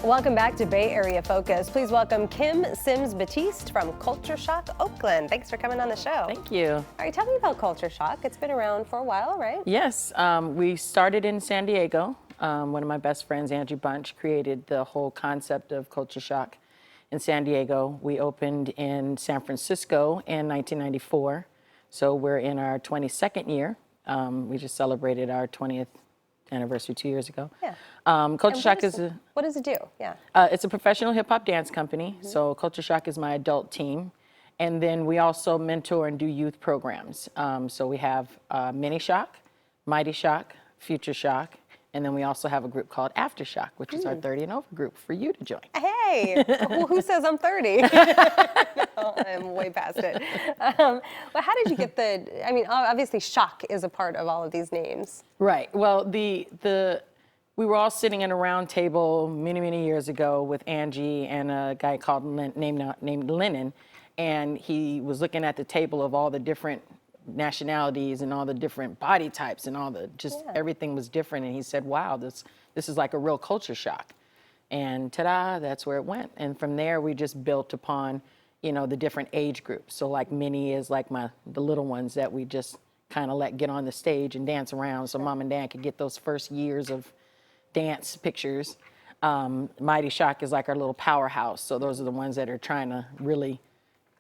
Welcome back to Bay Area Focus. Please welcome Kim Sims-Batiste from Culture Shock Oakland. Thanks for coming on the show. Thank you. All right, tell me about Culture Shock. It's been around for a while, right? Yes, we started in San Diego. One of my best friends, Angie Bunch, created the whole concept of Culture Shock in San Diego. We opened in San Francisco in 1994, so we're in our 22nd year. We just celebrated our 20th anniversary 2 years ago. Yeah. Culture Shock is a... What does it do? Yeah. It's a professional hip-hop dance company, so Culture Shock is my adult team. And then we also mentor and do youth programs. So we have Mini Shock, Mighty Shock, Future Shock, and then we also have a group called Aftershock, which is our 30 and over group for you to join. Hey, well, who says I'm 30? No, I'm way past it. But how did you get I mean, obviously Shock is a part of all of these names. Right, well, we were all sitting in a round table many years ago with Angie and a guy called named Lennon, and he was looking at the table of all the different nationalities and all the different body types and all the everything was different, and he said, wow, this is like a real culture shock. And ta-da, that's where it went. And from there we just built upon, you know, the different age groups. So like Minnie is like the little ones that we just kind of let get on the stage and dance around so mom and dad could get those first years of dance pictures. Mighty Shock is like our little powerhouse, so those are the ones that are trying to really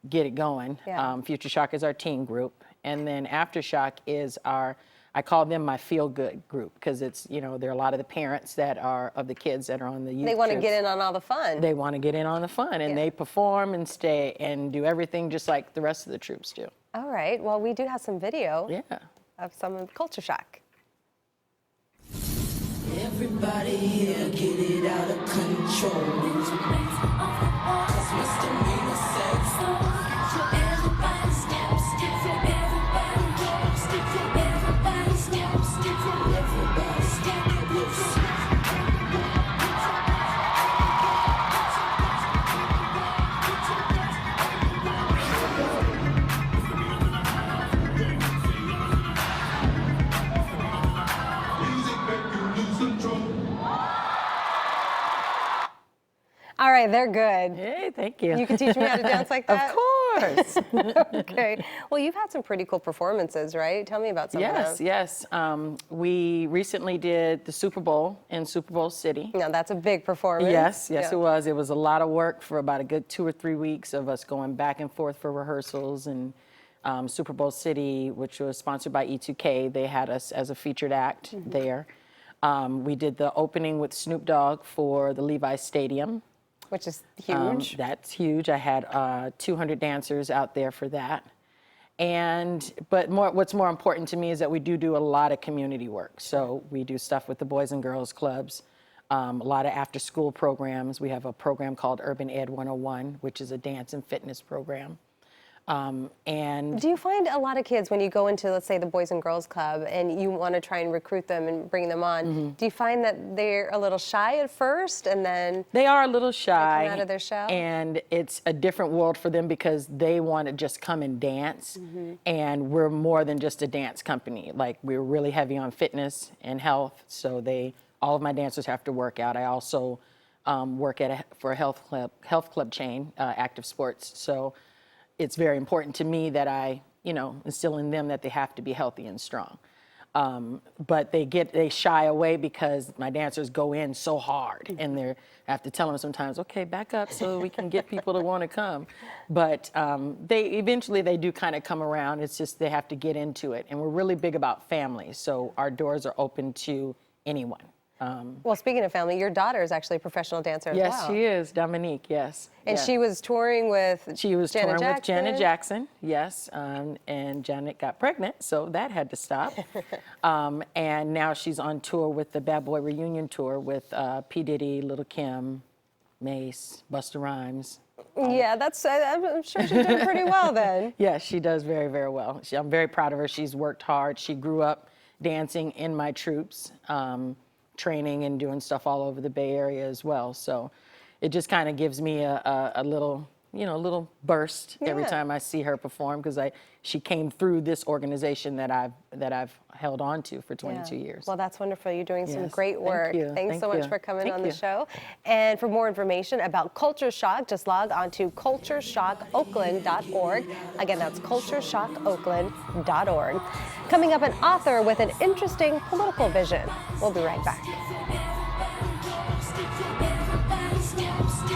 get it going. Future Shock is our teen group. And then Aftershock is I call them my feel-good group, because it's, you know, there are a lot of the parents that are, of the kids that are on the youth They want to trips. get in on all the fun. They want to get in on the fun, and they perform and stay and do everything just like the rest of the troops do. All right, well, we do have some video of some of Culture Shock. Everybody here get it out of control. All right, they're good. Hey, thank you. You can teach me how to dance like that? Of course. Okay. Well, you've had some pretty cool performances, right? Tell me about some of them. Yes. We recently did the Super Bowl in Super Bowl City. Now, that's a big performance. Yes, it was. It was a lot of work for about a good 2 or 3 weeks of us going back and forth for rehearsals. And Super Bowl City, which was sponsored by E2K, they had us as a featured act there. We did the opening with Snoop Dogg for the Levi's Stadium. Which is huge. That's huge. I had 200 dancers out there for that. But what's more important to me is that we do a lot of community work. So we do stuff with the Boys and Girls Clubs, a lot of after-school programs. We have a program called Urban Ed 101, which is a dance and fitness program. Do you find a lot of kids, when you go into, let's say, the Boys and Girls Club and you want to try and recruit them and bring them on, do you find that they're a little shy at first and then they are a little shy, they come out of their shell? And it's a different world for them because they want to just come and dance, and we're more than just a dance company. Like, we're really heavy on fitness and health, so all of my dancers have to work out. I also work for a health club chain, Active Sports, so it's very important to me that I, you know, instill in them that they have to be healthy and strong. But they shy away because my dancers go in so hard, and I have to tell them sometimes, okay, back up so we can get people to want to come. But eventually they do kind of come around. It's just they have to get into it. And we're really big about family, so our doors are open to anyone. Well, speaking of family, your daughter is actually a professional dancer as well. Yes, she is, Dominique, yes. And she was touring with Janet Jackson, yes, and Janet got pregnant, so that had to stop. And now she's on tour with the Bad Boy Reunion Tour with P. Diddy, Lil' Kim, Mace, Busta Rhymes. Yeah, I'm sure she's doing pretty well then. Yes, she does very well. I'm very proud of her. She's worked hard. She grew up dancing in my troops. Training and doing stuff all over the Bay Area as well. So it just kind of gives me a little a little burst every Yeah. time I see her perform, because she came through this organization that I've held on to for 22 years. Well, that's wonderful. You're doing some Yes. great Thank work. you. Thanks Thank so much you. for coming Thank on the you. show. And for more information about Culture Shock, just log on to cultureshockoakland.org. Again, that's cultureshockoakland.org. Coming up, an author with an interesting political vision. We'll be right back. Everybody steps to